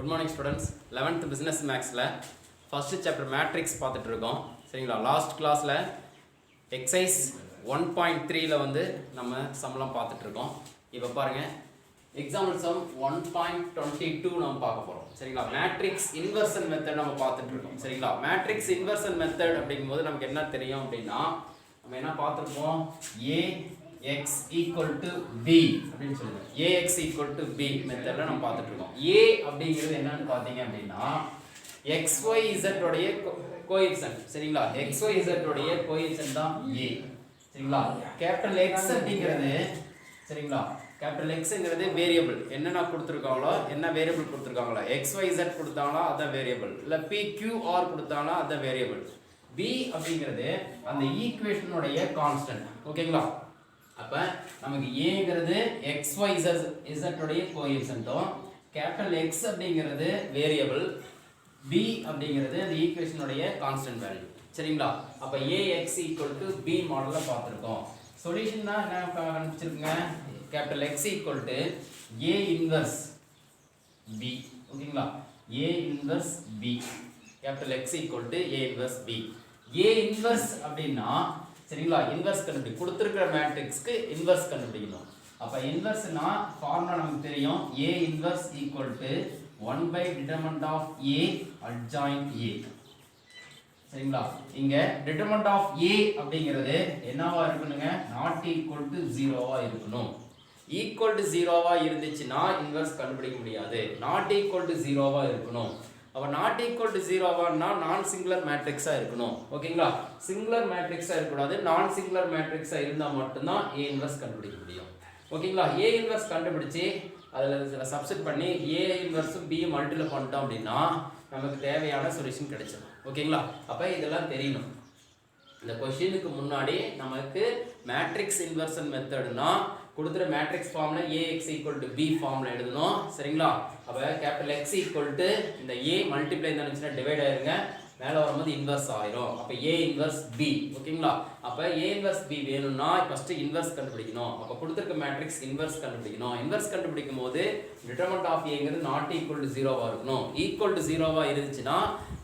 Good morning students. 11th business maxல first chapter matrix பார்த்துட்டு இருக்கோம். சரிங்களா? லாஸ்ட் கிளாஸ்ல exercise 1.3ல வந்து நம்ம சம்லாம் பார்த்துட்டு இருக்கோம். இப்போ பாருங்க example sum 1.22 நம்ம பார்க்க போறோம். சரிங்களா? matrix inversion method நம்ம பார்த்துட்டு இருக்கோம். சரிங்களா? matrix inversion method அப்படிங்கும்போது நமக்கு என்ன தெரியும் அப்படினா நம்ம என்ன பார்த்திருப்போம் ax equal to b அப்படினு சொல்லுங்க. ax equal to b மெத்தட்ல நம்ம பார்த்துட்டு இருக்கோம். a அப்படிங்கிறது என்னன்னு பாத்தீங்க அப்படினா xyz உடைய கோஎஃபிஷியன்ட். சரிங்களா? xyz உடைய கோஎஃபிஷியன்ட் தான் a. சரிங்களா? கேபிடல் x அப்படிங்கிறது சரிங்களா? கேபிடல் xங்கிறது வேரியபிள். என்னென்ன கொடுத்திருக்காங்களோ என்ன வேரியபிள் கொடுத்திருக்காங்களோ xyz கொடுத்தாங்களோ அத வேரியபிள். இல்ல pqr கொடுத்தாங்களோ அத வேரியபிள். b அப்படிங்கிறது அந்த ஈக்குவேஷனுடைய கான்ஸ்டன்ட். ஓகேங்களா? அப்ப நமக்கு aங்கிறது xyz உடைய கோஎஃபிஷியன்ட்டும் கேபிடல் x அப்படிங்கிறது வேரியபிள், b அப்படிங்கிறது அந்த ஈக்குவேஷனுடைய கான்ஸ்டன்ட் வேல்யூ. சரிங்களா? அப்ப ax b மாடல்ல பார்த்திருக்கோம். சொல்யூஷன் தான் என்ன கண்டுபிடிச்சிருக்கீங்க? Capital x a inverse b. ஓகேங்களா? a inverse b. Capital x a inverse b. a inverse அப்படினா சரிங்களா? இன்வெர்ஸ் கண்டுபிடி கொடுத்திருக்கிற மேட்ரிக்ஸ்க்கு இன்வெர்ஸ் கண்டுபிடிக்கணும். அப்ப இன்வெர்ஸ்னா ஃபார்முலா நமக்கு தெரியும். a inverse 1 by determinant of a adjoint a. சரிங்களா? இங்க determinant of a அப்படிங்கிறது என்னவா இருக்கணுங்க? not equal to 0வா இருக்கணும். equal to 0வா இருந்துச்சுனா இன்வெர்ஸ் கண்டுபிடிக்க முடியாது. not equal to 0வா இருக்கணும். அப்ப not equal to 0வானா நான் சிங்குலர் மேட்ரிக்ஸா இருக்கணும். ஓகேங்களா? சிங்குலர் மேட்ரிக்ஸா இருக்க கூடாது. நான் சிங்குலர் மேட்ரிக்ஸா இருந்தா மட்டும் தான் a இன்வெர்ஸ் கண்டுபிடிக்க முடியும். ஓகேங்களா? a இன்வெர்ஸ் கண்டுபிடிச்சு அதுல சப்ஸ்டிட் பண்ணி a இன்வெர்ஸும் b மல்டிப்ளை பண்ணிட்டோம் அப்படினா நமக்கு தேவையான சொல்யூஷன் கிடைச்சிடும். ஓகேங்களா? அப்ப இதெல்லாம் தெரியணும். இந்த क्वेश्चनக்கு முன்னாடி நமக்கு மேட்ரிக்ஸ் இன்வெர்ஷன் மெத்தட்னா கொடுத்துற மேட்ரிக்ஸ் ஃபார்ம்ல ax b ஃபார்ம்ல எழுதணும். சரிங்களா? அப்ப கேபிடல் x இந்த a மல்டிப்ளை பண்ணிச்சுனா டிவைட் ஆயிருங்க. மேல வரும்போது இன்வெர்ஸ் ஆயிரும். அப்ப a இன்வெர்ஸ் b. ஓகேங்களா? அப்ப a இன்வெர்ஸ் b வேணும்னா ஃபர்ஸ்ட் இன்வெர்ஸ் கண்டுபிடிக்கணும். அப்ப கொடுத்திருக்க மேட்ரிக்ஸ் இன்வெர்ஸ் கண்டுபிடிக்கணும். இன்வெர்ஸ் கண்டுபிடிக்கும்போது டிட்டர்மினன்ட் ஆஃப் aங்கிறது not equal to 0வா இருக்கணும். equal to 0வா இருந்துச்சுனா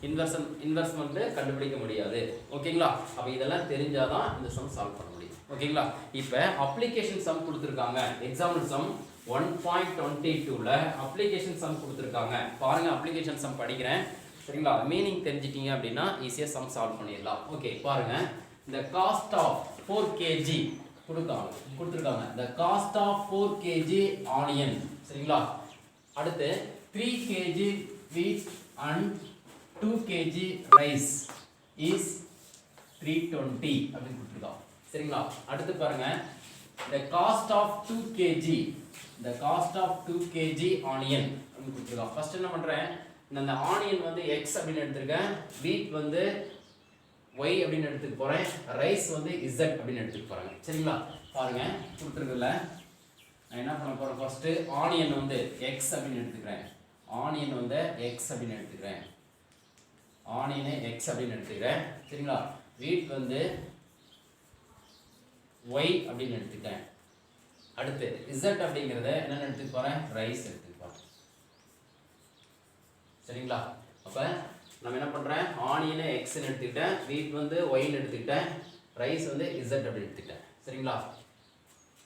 இன்வெர்ஸ் வந்து கண்டுபிடிக்க முடியாது. ஓகேங்களா? அப்ப இதெல்லாம் தெரிஞ்சாதான் இந்த சம் சால்வ் பண்ண முடியும். ஓகேங்களா? இப்போ அப்ளிகேஷன் சம் கொடுத்திருக்காங்க. எக்ஸாம்பிள் சம் 1.22ல அப்ளிகேஷன் சம் கொடுத்திருக்காங்க. பாருங்க அப்ளிகேஷன் சம் படிக்கிறேன். சரிங்களா? மீனிங் தெரிஞ்சிட்டீங்க அப்படினா ஈஸியா சம் சால்வ் பண்ணிடலாம். ஓகே பாருங்க. the cost of 4 kg கொடுத்திருக்காங்க. the cost of 4 kg onion. சரிங்களா? அடுத்து 3 kg wheat and 2 kg rice is 320 அப்படி கொடுத்திருக்காங்க. சரிங்களா? அடுத்து பாருங்க the cost of 2 kg onion அப்படி கொடுத்திருக்காங்க. ஃபர்ஸ்ட் என்ன பண்றேன்? இந்த ஆனியன் வந்து x அப்படினு எடுத்துர்க்கேன். wheat வந்து y அப்படினு எடுத்துக்க போறேன். rice வந்து z அப்படினு எடுத்துக்க போறேன். சரிங்களா? பாருங்க கொடுத்திருக்கல நான் என்ன பண்ண போறேன்? ஃபர்ஸ்ட் ஆனியன் வந்து x அப்படினு எடுத்துக்கிறேன். ஆனியன் வந்து x அப்படினு எடுத்துக்கிறேன். ஆனியனை x அப்படினு எடுத்துக்கிறேன். சரிங்களா? wheat வந்து y அப்படினு எடுத்துக்கிறேன். அடுத்து z அப்படிங்கறத என்ன எடுத்துக்க போறேன்? ரைஸ் எடுத்துக்க போறேன். சரிங்களா? அப்ப நான் என்ன பண்றேன்? ஆனியனை x ன்னு எடுத்துக்கிட்டேன். wheat வந்து y ன்னு எடுத்துக்கிட்டேன். ரைஸ் வந்து z அப்படி எடுத்துக்கிட்டேன். சரிங்களா?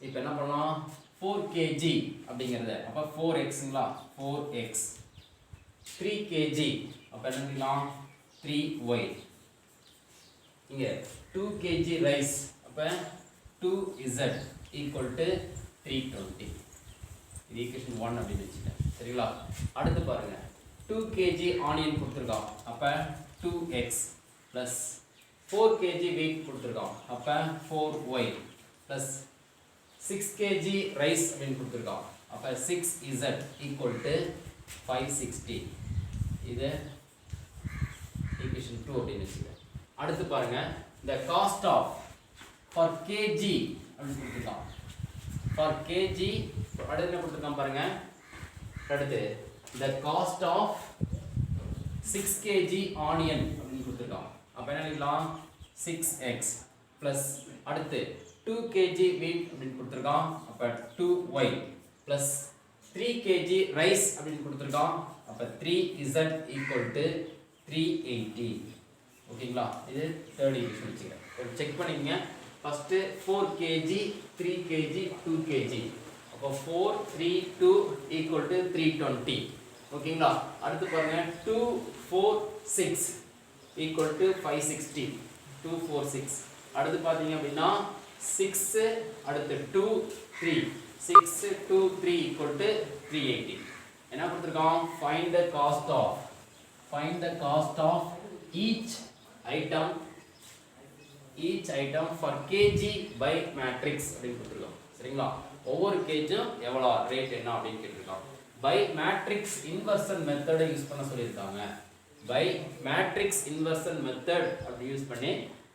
இப்போ என்ன பண்ணலாம்? 4 kg அப்படிங்கறது அப்ப 4xங்களா? 4x 3 kg அப்ப என்ன பண்ணலாம்? 3y. இங்க 2 kg ரைஸ் அப்ப 2z equal to 320. இது ஈக்குவேஷன் 1 அப்படி வெச்சிட்டேன். சரிங்களா? அடுத்து பாருங்க 2 kg ஆனியன் கொடுத்திருக்கான். அப்ப 2x plus 4 kg wheat கொடுத்திருக்கான். அப்ப 4y plus 6 kg ரைஸ் அப்படினு கொடுத்திருக்கான். அப்ப 6z equal to 560. இது ஈக்குவேஷன் 2 அப்படி வெச்சிட்டேன். அடுத்து பாருங்க the cost of for kg அப்படி கொடுத்திருக்கான். for kg அடுத்து என்ன கொடுத்திருக்கான் பாருங்க. அடுத்து the cost of 6 kg onion அப்படினு கொடுத்திருக்கான். அப்ப என்ன எழுதலாம்? 6x plus அடுத்து 2 kg wheat அப்படினு கொடுத்திருக்கான். அப்ப 2y plus 3 kg rice அப்படினு கொடுத்திருக்கான். அப்ப அப்போ 3z equal to 380. ஓகேங்களா? இது தேர்ட் ஈக்குவேஷன் வச்சுக்கிறேன். செக் பண்ணிக்கங்க. First 4 kg 3 kg 2 kg. அப்போ 4 3 2 equal to 320. ஓகேங்களா? அடுத்து பாருங்க 2 4 6 equal to 560. 2 4 6. அடுத்து பார்த்தீங்க அப்படின்னா 6 அடுத்து 2 3 6 2 3 equal to 380. என்ன கொடுத்துருக்கோம்? find the cost of each item for kg by matrix அப்படின்னு கொடுத்துருக்கோம். சரிங்களா? ஒவ்வொரு கேஜும் எவ்வளோ ரேட் என்ன அப்படின்னு கேட்டிருக்கோம். பை மேட்ரிக்ஸ் இன்வர்ஷன் மெத்தடை யூஸ் பண்ண சொல்லியிருக்காங்க. பை மேட்ரிக்ஸ் இன்வர்ஷன் மெத்தட் அப்படி யூஸ் பண்ணி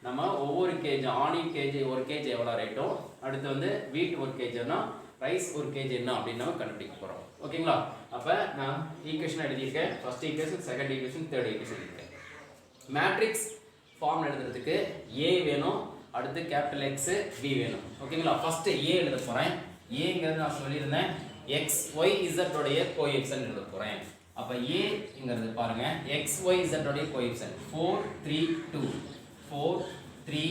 நம்ம ஒவ்வொரு கேஜ் ஆனியன் கேஜ் ஒரு கேஜ் எவ்வளோ ரேட்டும், அடுத்து வந்து வீட் ஒரு கேஜ்னா ரைஸ் ஒரு கேஜ் என்ன அப்படின்னு நம்ம கண்டுபிடிக்க போகிறோம். ஓகேங்களா? அப்போ நான் ஈக்குவேஷன் எழுதியிருக்கேன். First equation, second equation, third equation எழுதியிருக்கேன். மேட்ரிக்ஸ் ஃபார்ம் எழுதுறதுக்கு ஏ வேணும், அடுத்து கேபிட்டல் எக்ஸ் பி வேணும். ஓகேங்களா? ஃபர்ஸ்ட் ஏ எழுத போகிறேன். ஏங்கிறது நான் சொல்லியிருந்தேன் எக்ஸ் ஒய் இசட் உடைய கோஎஃபிஷியன்ட் எழுத போகிறேன். அப்போ ஏங்கிறது பாருங்க எக்ஸ் ஒய் இசட் உடைய கோஎஃபிஷியன்ட் 4 3 2 4 3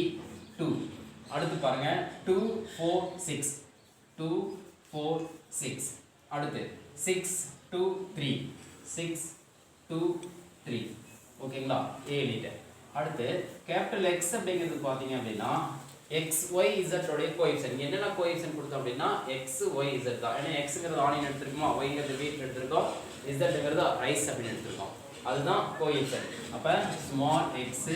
2. அடுத்து பாருங்க 2 4 6 2 4 6. அடுத்து 6 2 3 6 2 3. ஓகேங்களா? ஏ எழுதிட்டேன். அடுத்து கேபிட்டல் எக்ஸ் அப்படிங்கிறது பார்த்தீங்க அப்படின்னா எக்ஸ் ஒய் இசட் உடைய கோஎஃபிஷியன்ட். என்னென்ன கோஎஃபிஷியன்ட் கொடுத்தோம் அப்படின்னா எக்ஸ் ஒய் இசட் தான். ஏன்னா எக்ஸுங்கிறது ஆனியன் எடுத்துருக்கோமா, ஒய்ங்கிறது வீட் எடுத்துருக்கோம், இசட்ங்கிறது ரைஸ் அப்படின்னு எடுத்துருக்கோம். அதுதான் கோஎஃபிஷியன்ட். அப்போ ஸ்மால் எக்ஸ்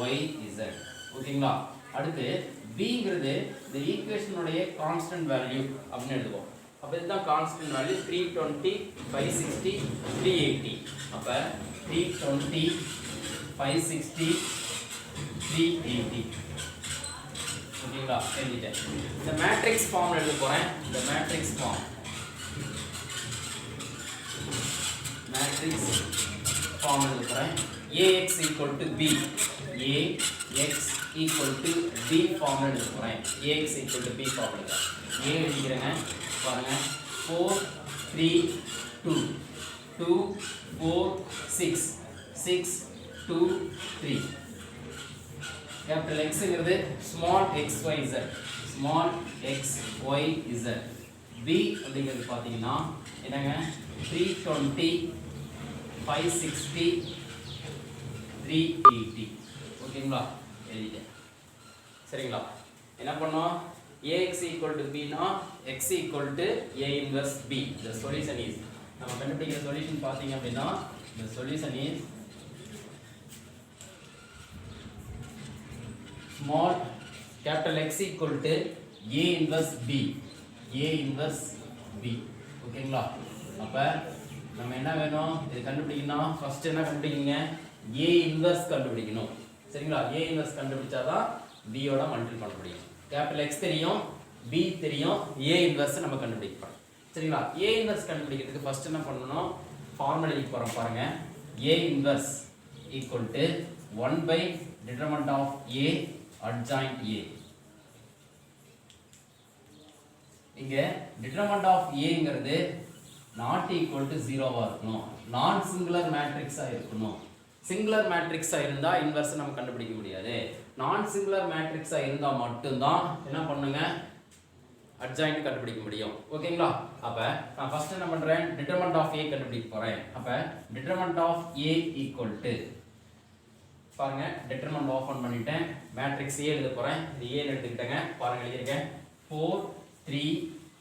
ஒய் இசட். ஓகேங்களா? அடுத்து பிங்கிறது இந்த ஈக்குவேஷனுடைய கான்ஸ்டன்ட் வேல்யூ அப்படின்னு எழுதுவோம். அப்போ இதுதான் கான்ஸ்டன்ட் வேல்யூ 320 560 380. அப்போ 320 560 380. ஓகேங்களா? எழுதிட்டேன். இந்த மேட்ரிக்ஸ் ஃபார்ம் எழுத போகிறேன். இந்த மேட்ரிக்ஸ் ஃபார்ம் எழுத போகிறேன். ax equal to b, ax equal to b form எழுத போகிறேன். ax equal to b form எழுதுறேன். a எழுதிக்கிறேங்க. பாருங்க 4 3 2 2 4 6 6 2 3. கேபிட்டல் எக்ஸ்ங்கிறது small x y z, small x y z. B அப்படிங்கிறது பார்த்தீங்கன்னா என்னங்க 320 560 380. ஓகேங்களா? எழுதிட்டேன். சரிங்களா? என்ன பண்ணோம்? ax equal to b னா x equal to a inverse b. the solution is நம்ம கண்டுபிடிக்கிற சொல்யூஷன் பார்த்தீங்க அப்படின்னா the solution is small capital X equal to a inverse b, a inverse b. ஓகேங்களா? அப்போ நம்ம என்ன வேணும் இது கண்டுபிடிக்கணும். ஃபர்ஸ்ட் என்ன கண்டுபிடிக்கீங்க? a inverse கண்டுபிடிக்கணும். சரிங்களா? a inverse கண்டுபிடிச்சாதான் b யோட மல்டிபிள் பண்ண முடியும். கேபிட்டல் X தெரியும், b தெரியும், a inverse நம்ம கண்டுபிடிப்போம். சரிங்களா? a inverse கண்டுபிடிக்கிறதுக்கு ஃபர்ஸ்ட் என்ன பண்ணணும்? ஃபார்முலா எழுதி போறோம் பாருங்க. a inverse equal to 1 by determinant of a adjoint a. இங்க determinant of aங்கிறது not equal to 0வா இருக்கணும். நான் சிங்குலர் மேட்ரிக்ஸா இருக்கணும். சிங்குலர் மேட்ரிக்ஸா இருந்தா இன்வெர்ஸ் நம்ம கண்டுபிடிக்க முடியாது. நான் சிங்குலர் மேட்ரிக்ஸா இருந்தா மட்டும் தான் என்ன பண்ணுங்க adjoint கண்டுபிடிக்க முடியும். ஓகேங்களா? அப்ப நான் ஃபர்ஸ்ட் என்ன பண்றேன்? determinant of a கண்டுபிடிக்க போறேன். அப்ப determinant of a equal to பாருங்க determinant ஓபன் பண்ணிட்டேன். மேட்ரிக்ஸ் a எழுத போறேன். இது a ன்னு எடுத்துக்கிட்டேங்க. பாருங்க எழுதிருக்கேன் 4 3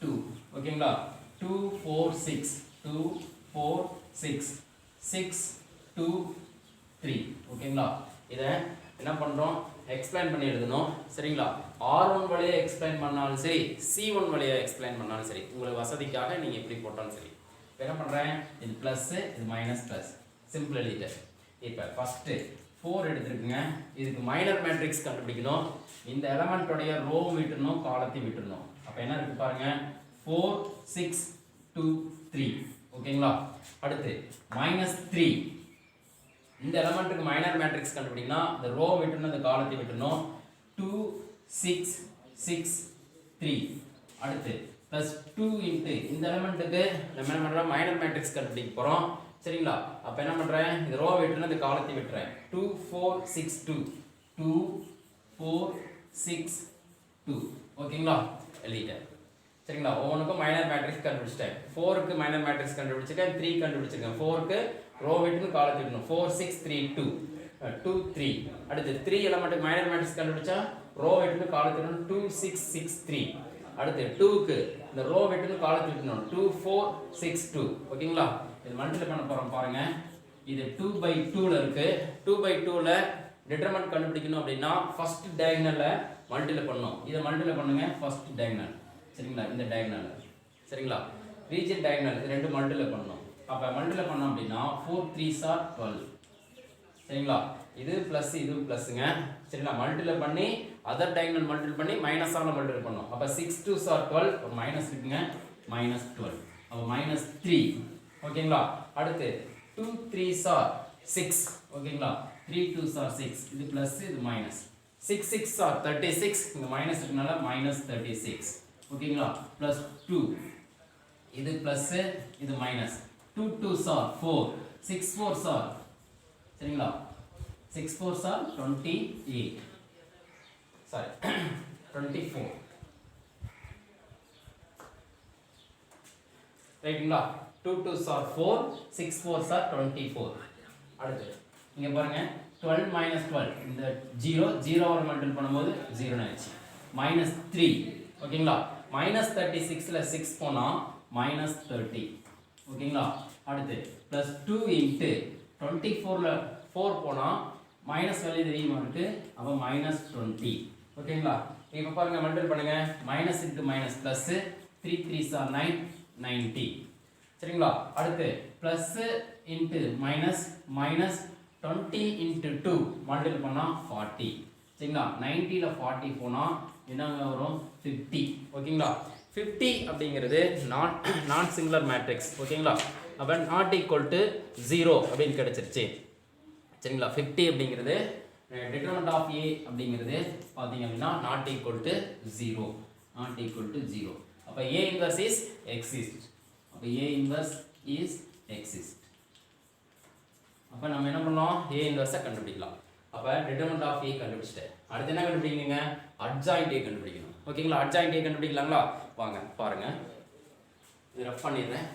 2. ஓகேங்களா? 2 4 6 2 4 6 6 2 3. ஓகேங்களா? இத என்ன பண்றோம்? எக்ஸ்பிளைன் பண்ணி எழுதணும். சரிங்களா? R1 வழியா எக்ஸ்பிளைன் பண்ணாலும் சரி, C1 வழியா எக்ஸ்பிளைன் பண்ணாலும் சரி, உங்களுக்கு வசதிக்காக நீங்க எப்படி போட்டாலும் சரி. என்ன பண்றேன்? இது பிளஸ், இது மைனஸ் பிளஸ். சிம்பிள் எழுதிட்டேன். இப்போ ஃபர்ஸ்ட் 4 எடுத்துருக்குங்க. இதுக்கு மைனர் மேட்ரிக்ஸ் கண்டுபிடிக்கணும். இந்த எலமெண்டோடைய ரோ விட்டுறணும், காலத்தையும் விட்டுறணும். அப்போ என்ன இருக்கு பாருங்க 4 6 2 3. ஓகேங்களா? அடுத்து -3. இந்த எலமெண்ட்டுக்கு மைனர் மேட்ரிக்ஸ் கண்டுபிடிக்கனா இந்த ரோ விட்டுறணும், இந்த காலத்தையும் விட்டுறணும். 2 6 6 3. அடுத்து plus 2 into இந்த எலிமெண்ட்டுக்கு நம்ம என்ன பண்றோம் மைனர் மேட்ரிக்ஸ் கண்டுபிடிக்க போறோம் சரிங்களா அப்ப என்ன பண்றேன் இந்த ரோ வெட்டுனா இந்த காலத்தை வெட்டுறேன் 2 4 6 2 4 6 2 ஓகேங்களா எழுதிட்டேன் சரிங்களா ஒவ்வொன்றுக்கும் மைனர் மேட்ரிக்ஸ் கண்டுபிடிச்சிட்டேன் 4 க்கு மைனர் மேட்ரிக்ஸ் கண்டுபிடிச்சிட்டேன் 3 கண்டுபிடிச்சிருக்கேன் 4 க்கு ரோ வெட்டுன்னு காலத்தை வெட்டணும் 4 6 3 2 2 3 அடுத்து 3 எலிமெண்ட் மைனர் மேட்ரிக்ஸ் கண்டுபிடிச்சா ரோ வெட்டுன்னு காலத்தை வெட்டணும் 2 6 6 3 அடுத்து 2 க்கு இந்த ரோ வெட்டுன்னு காலத்தை வெட்டணும் 2 4 6 2 ஓகேங்களா இது மல்டிப்ளை பண்ண போறோம் பாருங்க இது 2/2 ல இருக்கு 2/2 ல டிட்டர்மினன்ட் கண்டுபிடிக்கணும் அப்படினா ஃபர்ஸ்ட் டயகனல்ல மல்டிப்ளை பண்ணனும் இத மல்டிப்ளை பண்ணுங்க ஃபர்ஸ்ட் டயகனல் சரிங்களா இந்த டயகனல் சரிங்களா ரீஜன் டயகனல் இது ரெண்டு மல்டிப்ளை பண்ணனும் அப்ப மல்டிப்ளை பண்ணோம் அப்படினா 4 3s are 12 சரிங்களா இது பிளஸ் இது பிளஸ்ங்க சரிங்களா மல்டிப்ளை பண்ணி அதர் டயகனல் மல்டிப்ளை பண்ணி மைனஸ் ஆல மல்டிப்ளை பண்ணனும் அப்ப 6 2s are 12 ஒரு மைனஸ் இருக்குங்க -12 அப்ப -3 ஓகேங்களா அடுத்து 2 3s are 6 ஓகேங்களா 3 2s are 6 இது பிளஸ் இது மைனஸ் 6 6 are 36 இங்க மைனஸ் இருக்கனால -36 ஓகேங்களா பிளஸ் 2 இது பிளஸ் இது minus 2 2s are 4 6 4s are சரிங்களா 6 4s are 28 sorry 24 ரைட்டுங்களா 2 2s are 4 6 4s are 24 அடுத்து இங்க பாருங்க 12 12 இந்த 0 ஓட மல்டிப்ளை பண்ணும்போது 0 ஆயிடுச்சு -3 ஓகேங்களா -36 ல 6 போனா -30 ஓகேங்களா அடுத்து +2 into 24 ல 4 போனா மைனஸ் வேல்யூ தெரியுமா இருக்கு அப்ப -20 ஓகேங்களா இப்போ பாருங்க மல்டிப்ளை பண்ணுங்க minus into minus plus 3 3s are 9 90 சரிங்களா அடுத்து plus into minus minus 20 into 2 multiply பண்ணா 40 சரிங்களா 90 ல 40 போனா என்னங்க வரும் 50 ஓகேங்களா 50 அப்படிங்கிறது நான் சிங்குலர் மேட்ரிக்ஸ் ஓகேங்களா அப்ப not equal to 0 அப்படினு கிடைச்சிருச்சு சரிங்களா 50 அப்படிங்கிறது determinant of a அப்படிங்கிறது பாத்தீங்க அப்படினா not equal to 0 not equal to 0 அப்ப a inverse is exist அப்ப a inverse is exist அப்ப நம்ம என்ன பண்ணலாம் a inverse கண்டுபிடிக்கலாம் அப்ப determinant of a கண்டுபிடிச்சிட்டேன் அடுத்து என்ன கண்டுபிடிக்கணுங்க adjoint a கண்டுபிடிக்கணும் ஓகேங்களா adjoint a கண்டுபிடிக்கலாங்களா வாங்க பாருங்க இத ரஃப் பண்ணிடுறேன்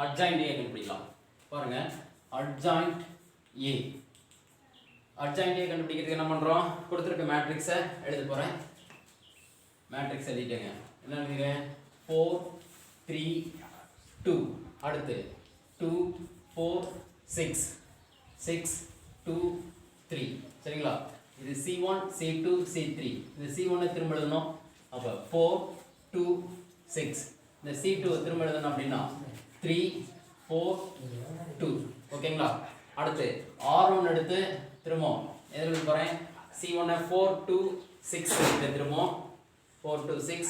adjoint A கண்டுபிடிக்கலாம் பாருங்க adjoint A adjoint A கண்டுபிடிக்கிறதுக்கு என்ன பண்றோம் கொடுத்திருக்க மேட்ரிக்ஸை எழுத போறேன் மேட்ரிக்ஸ் எழுதிட்டேங்க என்ன எழுதுறேன் 4 3 2 அடுத்து 2 4 6 6 2 3 சரிங்களா இது C1 C2 C3 இது C1 திரும்ப எழுதணும் அப்ப 4 2 6 இந்த C2 திரும்ப எழுதணும் அப்படினா 3 4 2 ஓகேங்களா அடுத்து R1 எடுத்து திரும்ப எதில எழுத போறேன் C1 4 2 6 எடுத்து திரும்ப 4 2 6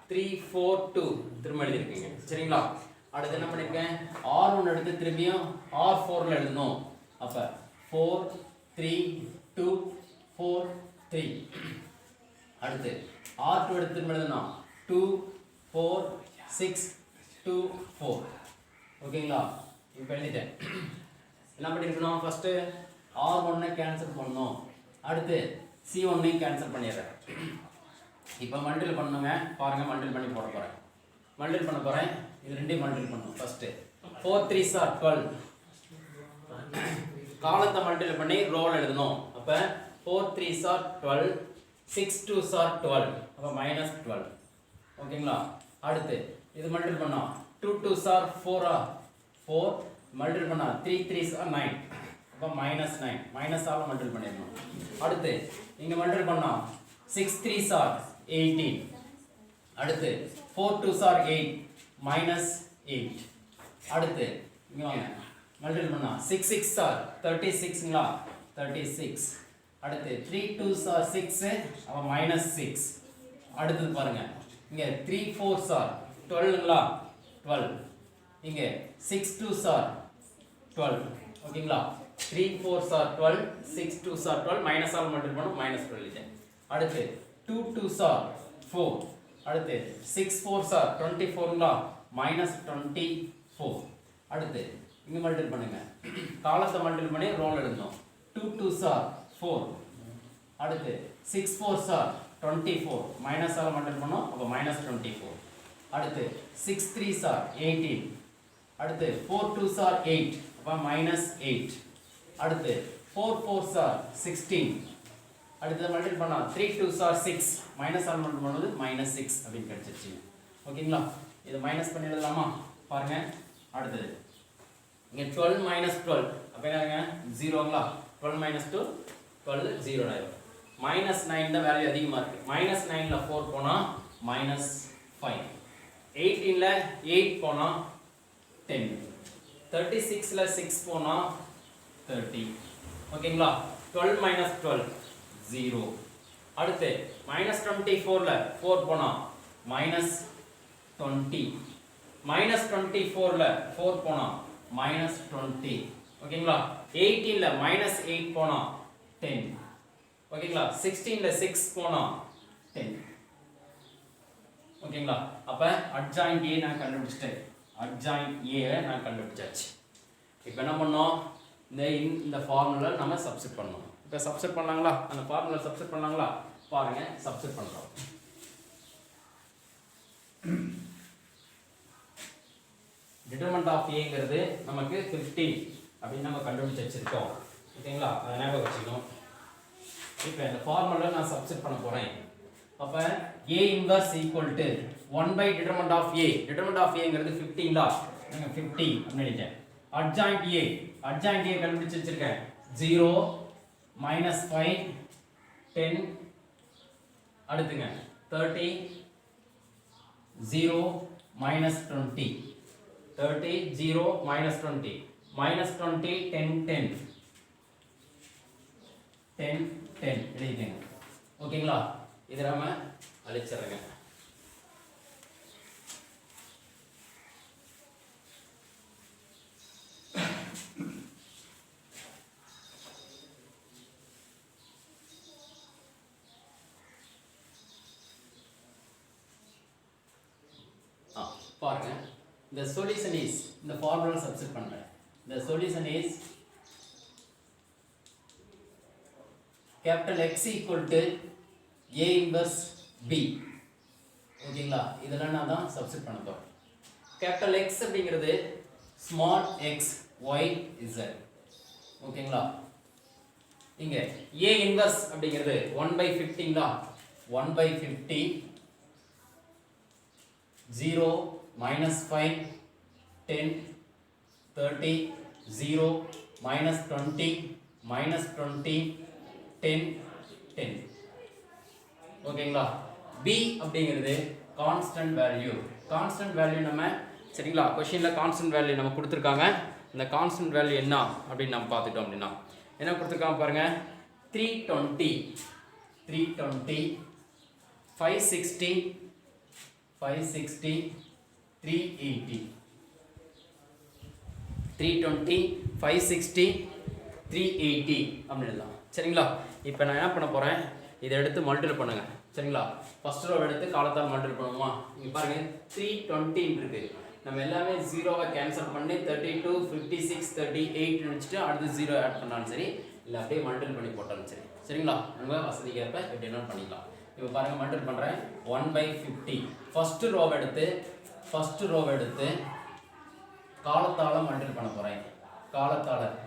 3 4 2 திரும்ப எழுதி இருக்கீங்க சரிங்களா அடுத்து என்ன பண்ணிருக்கேன் R1 எடுத்து திரும்பியும் R4 ல எழுதணும் அப்ப 4 3 2 4 3 அடுத்து R2 எடுத்து திரும்ப எழுதணும் 2 4 6 2 4 ஓகேங்களா இப்போ எழுதிட்டேன் என்ன பண்ணிருக்கணும் ஃபர்ஸ்ட் R1 கேன்சல் பண்ணனும் அடுத்து C1 கேன்சல் பண்ணிடுறேன் இப்போ மல்டிப்ளை பண்ணுங்க பாருங்க மல்டிப்ளை பண்ணி போட போறேன் மல்டிப்ளை பண்ண போறேன் இது ரெண்டையும் மல்டிப்ளை பண்ணனும் ஃபர்ஸ்ட் 4 3s are 12 காலத்தை மல்டிப்ளை பண்ணி ரோல எழுதணும் அப்ப 4 3s are 12 6 2s are 12 அப்ப -12 ஓகேங்களா அடுத்து இது மல்டிப்ளை பண்ணா 2 2s are 4 4 மல்டிப்ளை பண்ணா 3 3s are 9 அப்ப -9 மைனஸ் ஆல மல்டிப்ளை பண்ணிரணும் அடுத்து இங்க மல்டிப்ளை பண்ணா 6 3s are 18. அடுத்து 4 2s are 8 minus 8. அடுத்து இங்க வாங்க மல்டிபிள் பண்ணா 6 6s are 36ங்களா 36. அடுத்து 3 2s are 6 அப்ப minus 6. அடுத்து பாருங்க இங்க 3 4s are 12ங்களா 12. இங்க 6 2s are 12. ஓகேங்களா 3 4s are 12 6 2s are 12 minus all multiple பண்ணா minus 12 இது. அடுத்து 2 2s are 4. அடுத்து 6 4s are 24ங்களா minus 24. அடுத்து இங்க மல்டிபிள் பண்ணுங்க காலத்தை மல்டிபிள் பண்ணி ரோல் எழுதணும் 2 2s are 4. அடுத்து 6 4s are 24 minus all multiple பண்ணோம் அப்ப minus 24. அடுத்து 6 3s are 18. அடுத்து 4 2s are 8 அப்ப minus 8. அடுத்து 4 4s are 16. அடுத்து மல்டிபிள் பண்ணா 3 2s are 6 minus all multiple பண்ணும்போது minus 6 அப்படி கிடைச்சிருச்சு. ஓகேங்களா இது மைனஸ் பண்ணி எழுதலாமா பாருங்க. அடுத்து இங்க 12 minus 12 அப்ப என்னங்க 0ங்களா 12 minus 2 12 0 ஆயிடும். minus 9 ல வேல்யூ அதிகமா இருக்கு. minus 9 ல 4 போனா minus 5. 18 ல 8 போனா 10. 36 ல 6 போனா 30. ஓகேங்களா 12 minus 12 0. அடுத்து minus 24 ல 4 போனா minus 20. minus 24 ல 4 போனா minus 20. ஓகேங்களா 18 ல minus 8 போனா 10. ஓகேங்களா 16 ல 6 போனா 10. ஓகேங்களா அப்ப அட்ஜாயின்ட் A நான் கண்டுபிடிச்சிட்டேன். அட்ஜாயின்ட் A நான் கண்டுபிடிச்சாச்சு. இப்போ என்ன பண்ணோம் இந்த ஃபார்முலா நம்ம சப்ஸ்டிட் பண்ணோம். இப்போ சப்ஸ்டிட் பண்ணலாங்களா அந்த ஃபார்முலா சப்ஸ்டிட் பண்ணலாங்களா பாருங்க சப்ஸ்டிட் பண்றோம். டிட்டர்மினன்ட் ஆஃப் ஏங்கிறது நமக்கு 15 அப்படின்னு நம்ம கண்டுபிடிச்சு வச்சிருக்கோம். ஓகேங்களா அதை ஞாபகம் வச்சுக்கணும். இப்போ இந்த ஃபார்முலா நான் சப்ஸ்டிட் பண்ண போறேன். அப்ப A inverse equal to 1 by determinant of A. Determinant of Aங்கிறது 15ல நீங்க 50 அப்படினீங்க. அட்ஜாயின்ட் A கண்டுபிடிச்சு வச்சிருக்கேன். 0 minus 5 10 அடுத்துங்க 30 0 minus 20 30 0 minus 20 minus 20 10 10 10 10 எழுதிங்க. ஓகேங்களா இத நாம அழிச்சிரங்க. பாருங்க the solution is இந்த ஃபார்முலா சப்ஸ்டிட் பண்றேன். the solution is capital X equal to A inverse B. ஓகேங்களா இதெல்லாம் நான் தான் சப்ஸ்டிட் பண்ண போறேன். capital X அப்படிங்கிறது small x y z. ஓகேங்களா இங்க A inverse அப்படிங்கிறது 1 by 15ங்களா 1 by 50 0 minus 5 10 30 0 minus 20 minus 20 10 10. ஓகேங்களா B அப்படிங்கிறது கான்ஸ்டன்ட் வேல்யூ. கான்ஸ்டன்ட் வேல்யூ நம்ம சரிங்களா क्वेश्चनல கான்ஸ்டன்ட் வேல்யூ நம்ம கொடுத்திருக்காங்க. இந்த கான்ஸ்டன்ட் வேல்யூ என்ன அப்படின்னு நம்ம பார்த்துட்டோம் அப்படினா என்ன கொடுத்திருக்காங்க பாருங்க 320 560 380 320 560 380 அப்படினலாம் சரிங்களா. இப்போ நான் என்ன பண்ண போறேன் இத எடுத்து மல்டிபிள் பண்ணுங்க சரிங்களா. ஃபர்ஸ்ட் ரோ எடுத்து காலத்தால் மல்டிபிள் பண்ணுவோமா. இங்க பாருங்க 320 இருக்கு. நம்ம எல்லாமே 0வை கேன்சல் பண்ணி 32 56 38 நினைச்சிட்டு அடுத்து 0 ஆட் பண்ணாலும் சரி இல்ல அப்படியே மல்டிபிள் பண்ணி போட்டாலும் சரி சரிங்களா. உங்க வசதிக்கேற்ப எப்படினா பண்ணிக்கலாம். இப்போ பாருங்க மல்டிபிள் பண்றேன் 1 by 50 ஃபர்ஸ்ட் ரோவை எடுத்து காலத்தால மல்டிபிள் பண்ண போறேன்.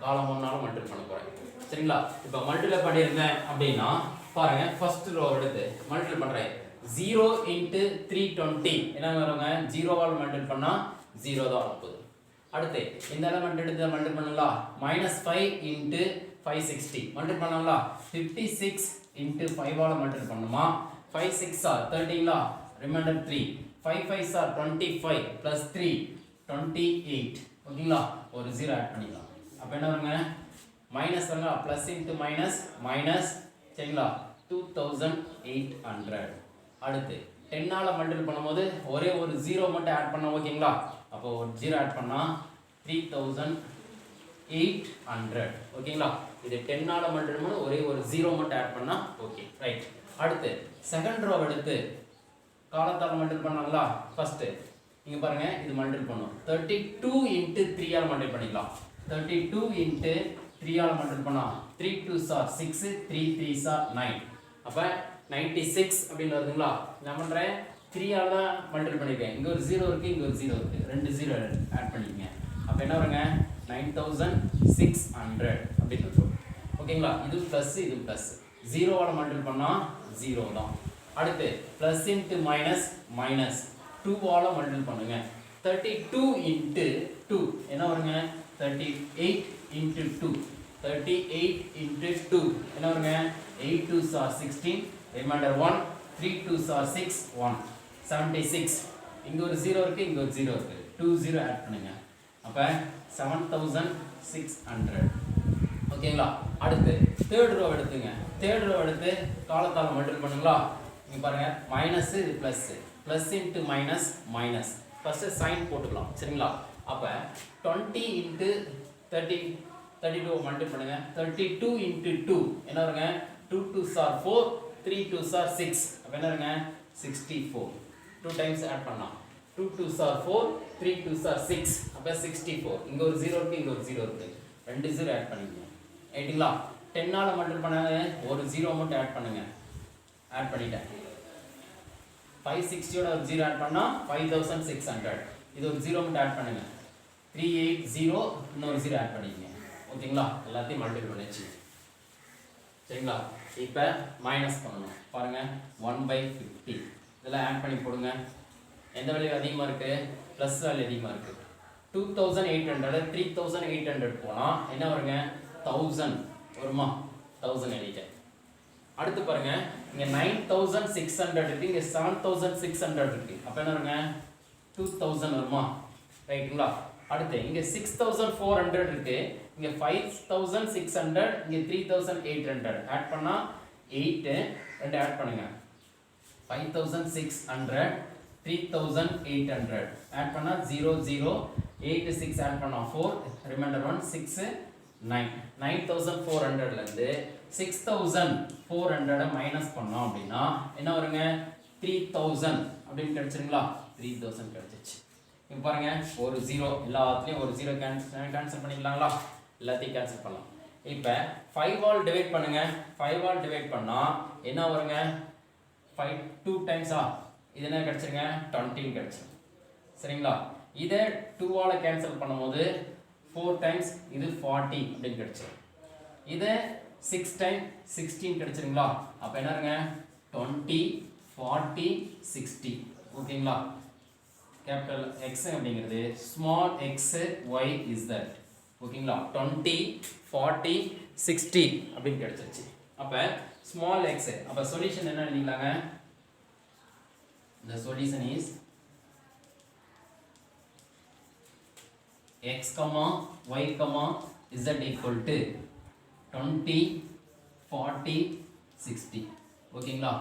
காலம் 1 நால மல்டிபிள் பண்ண போறேன் சரிங்களா. இப்போ மல்டிபிள் பண்ணிருந்தேன் அப்படினா பாருங்க ஃபர்ஸ்ட் ரோவை எடுத்து மல்டிபிள் பண்றேன் 0 into 320 என்ன வருங்க 0 ஆல் மல்டிபிள் பண்ணா 0 தான் வரப்போகுது. அடுத்து இந்த எலிமெண்ட் எடுத்து மல்டிபிள் பண்ணலாம் -5 into 560 மல்டிபிள் பண்ணலாம் 56 into 5 ஆல மல்டிபிள் பண்ணுமா 5 6 are 13 ரிமைண்டர் 3 5 5 are 25 plus 3 28 ஓகேங்களா ஒரு 0 ஆட் பண்ணிடலாம் அப்ப என்ன வருங்க மைனஸ் வருங்க plus into minus மைனஸ் சரிங்களா 2800 அடுத்து 10 ஆல மல்டிபிள் பண்ணும்போது ஒரே ஒரு 0 மட்டும் ஆட் பண்ணா ஓகேங்களா அப்போ ஒரு 0 ஆட் பண்ணா 3800 ஓகேங்களா இது 10 ஆல மல்டிபிள் பண்ணா ஒரே ஒரு 0 மட்டும் ஆட் பண்ணா ஓகே ரைட் அடுத்து செகண்ட் ரோ எடுத்து காலத்தால மல்டிபிள் பண்ணாங்களா ஃபர்ஸ்ட் இங்க பாருங்க இது மல்டிபிள் பண்ணும் 32 into 3 ஆல மல்டிபிள் பண்ணிக்கலாம் 32 into 3 ஆல மல்டிபிள் பண்ணா 3 2s are 6 3 3s are 9 அப்ப 96 அப்படினு வருதுங்களா நான் பண்றேன் 3 ஆல மல்டிபிள் பண்ணிருக்கேன் இங்க ஒரு 0 இருக்கு இங்க ஒரு 0 இருக்கு ரெண்டு 0 ஆட் பண்ணிக்கங்க அப்ப என்ன வருங்க 9600 அப்படி சொல்றோம் ஓகேங்களா இது பிளஸ் இது பிளஸ் 0 ஆல மல்டிபிள் பண்ணா 0 தான் அடுத்து பிளஸ் இன்டு மைனஸ் மைனஸ் 2 ஆல மல்டிபிள் பண்ணுங்க 32 into 2 என்ன வருங்க 38 into 2 38 into 2 என்ன வருங்க 8 2s are 16 reminder 1 3 2s are 6 1 76 இங்க ஒரு 0 இருக்கு இங்க ஒரு 0 இருக்கு 2 0 ஆட் பண்ணுங்க அப்ப 7600 ஓகேங்களா அடுத்து தேர்ட் ரோ எடுத்துங்க தேர்ட் ரோ எடுத்து காலத்தால மல்டிபிள் பண்ணுங்களா இங்க பாருங்க மைனஸ் இது plus plus into minus minus first sign போட்டுக்கலாம் சரிங்களா அப்ப 20 into 30 32 மல்டிபிள் பண்ணுங்க 32 into 2 என்ன வருங்க 2 2s are 4 3 2s are 6 அப்ப என்ன வருங்க 64 2 டைம்ஸ் ஆட் பண்ணலாம் 2 2s are 4 3 2s are 6 அப்ப 64 இங்க ஒரு 0 இருக்கு இங்க ஒரு 0 இருக்கு ரெண்டு 0 ஆட் பண்ணிக்கங்க ரைட்டுங்களா 10 ஆல மல்டிபிள் பண்ணாங்க ஒரு 0 மட்டும் ஆட் பண்ணுங்க ஆட் பண்ணிட்டேன் 560 ஓட ஒரு 0 ஆட் பண்ணா 5600 இது ஒரு 0 மட்டும் ஆட் பண்ணுங்க 380 இன்னொரு 0 ஆட் பண்ணிக்கங்க ஓகேங்களா எல்லாத்தையும் மல்டிபிள் பண்ணியாச்சு சரிங்களா இப்போ மைனஸ் பண்ணணும் பாருங்க 1/50 இதெல்லாம் ஆட் பண்ணி போடுங்க எந்த வேல்யூ அதிகமாக இருக்கு ப்ளஸ் வேல்யூ அதிகமாக இருக்கு 2800 3800 போனா என்ன வருங்க 1000 வருமா 1000 எழுதிட்டேன் அடுத்து பாருங்க இங்க 9600 இருக்கு இங்க 7600 இருக்கு அப்ப என்ன வருங்க 2000 வருமா ரைட்டுங்களா அடுத்து இங்க 6400 இருக்கு இங்க 5600 இங்க 3800 ஆட் பண்ணா 8 ரெண்டு ஆட் பண்ணுங்க 5600 3800 ஆட் பண்ணா 0 0 8 6 ஆட் பண்ணா 4 ரிமைண்டர் 1 6 9 9400 ல இருந்து 6400 மைனஸ் பண்ணோம் அப்படினா என்ன வருங்க 3000 அப்படினு கிடைச்சிருங்களா 3000 கிடைச்சிச்சு இங்க பாருங்க ஒரு 0 எல்லாத்துலயும் ஒரு 0 கேன்சல் பண்ணிக்கலாங்களா எல்லாத்தையும் கேன்சல் பண்ணலாம் இப்போ 5 ஆல் டிவைட் பண்ணுங்க 5 ஆல் டிவைட் பண்ணா என்ன வருங்க 5 2 டைம்ஸா இது என்ன கிடைச்சிருங்க 20 கிடைச்சிரும் சரிங்களா இதை 2 ஆல கேன்சல் பண்ணும்போது 4 டைம்ஸ் இது 40 அப்படினு கிடைச்சிரும் இதை 6 டைம் 16 கிடைச்சிருங்களா அப்ப என்னங்க 20 40 60 ஓகேங்களா கேபிட்டல் x அப்படிங்கிறது small x y is that ஓகேங்களா 20 40 60 அப்படினு கிடைச்சிருச்சு அப்ப ஸ்மால் x அப்ப சொல்யூஷன் என்ன எழுதிக்கலாங்க the solution is x y z equal to 20 40 60 ஓகேங்களா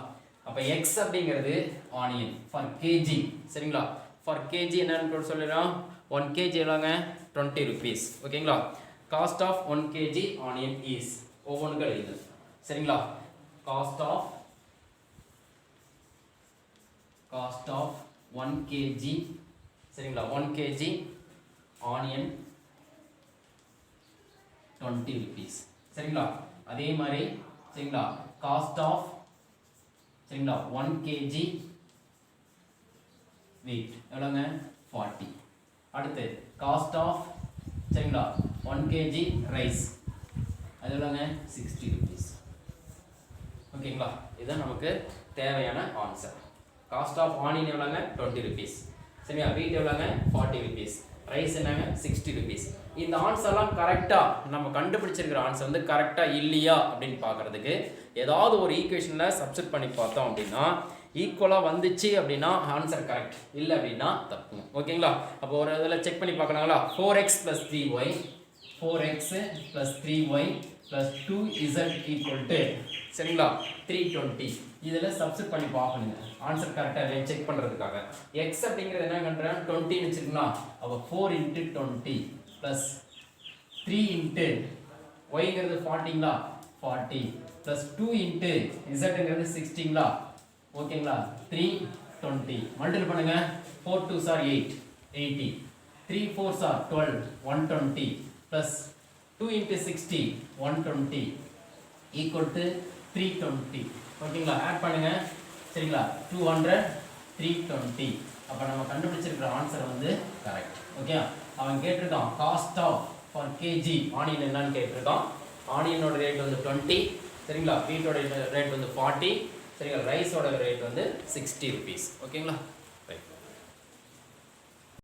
அப்ப x அப்படிங்கிறது ஆனியன் for kg சரிங்களா for kg என்னன்னு சொல்லிரோம் 1 kg எவ்வளவுங்க 20 rupees ஓகேங்களா cost of 1 kg onion is ஒவ்வொன்றுக்கு எழுதுங்க சரிங்களா cost of 1 kg சரிங்களா 1 kg onion 20 rupees சரிங்களா அதே மாதிரி சரிங்களா cost of சரிங்களா 1 kg weight எவ்வளவுங்க 40 அடுத்து cost of சரிங்களா 1 kg rice அது எவ்வளவுங்க 60 rupees ஓகேங்களா இதுதான் நமக்கு தேவையான answer cost of onion எவ்வளவுங்க 20 rupees சரிங்களா வீட் எவ்வளோங்க 40 ருபீஸ் ரைஸ் என்னங்க 60 ருபீஸ் இந்த ஆன்சர்லாம் கரெக்டாக நம்ம கண்டுபிடிச்சிருக்கிற ஆன்சர் வந்து கரெக்டாக இல்லையா அப்படின்னு பார்க்குறதுக்கு ஏதாவது ஒரு ஈக்குவேஷனில் சப்ஸ்டிட் பண்ணி பார்த்தோம் அப்படின்னா ஈக்குவலாக வந்துச்சு அப்படின்னா ஆன்சர் கரெக்ட் இல்லை அப்படின்னா தப்பு ஓகேங்களா அப்போ ஒரு இதில் செக் பண்ணி பார்க்கணுங்களா 4x + 3y 4x + 3y + 2z = சரிங்களா 320 இதில் சப்ஸ்டிட் பண்ணி பார்க்கணுங்க ஆன்சர் கரெக்டாக செக் பண்ணுறதுக்காக x அப்படிங்கிறது என்ன பண்ணுறேன் 20 வச்சுருங்களா அப்போ 4 × 20 + 3 × yங்கிறது 40ங்களா 40 + 2 × zங்கிறது 60ங்களா ஓகேங்களா 320 மல்டிபிள் பண்ணுங்க 4 2s are 8 80 3 4s are 12 120 plus 2 × 60 120 equal to 320 ஓகேங்களா ஆட் பண்ணுங்க சரிங்களா 200 320 அப்ப நம்ம கண்டுபிடிச்சிருக்கிற ஆன்சர் வந்து கரெக்ட் ஓகே அவன் கேட்டிருக்கான் cost of for kg onion என்னன்னு கேட்டிருக்கான் ஆனியனோட ரேட் வந்து 20 சரிங்களா வீட்டோட ரேட் வந்து 40 சரிங்களா ரைஸோட ரேட் வந்து 60 ருபீஸ் ஓகேங்களா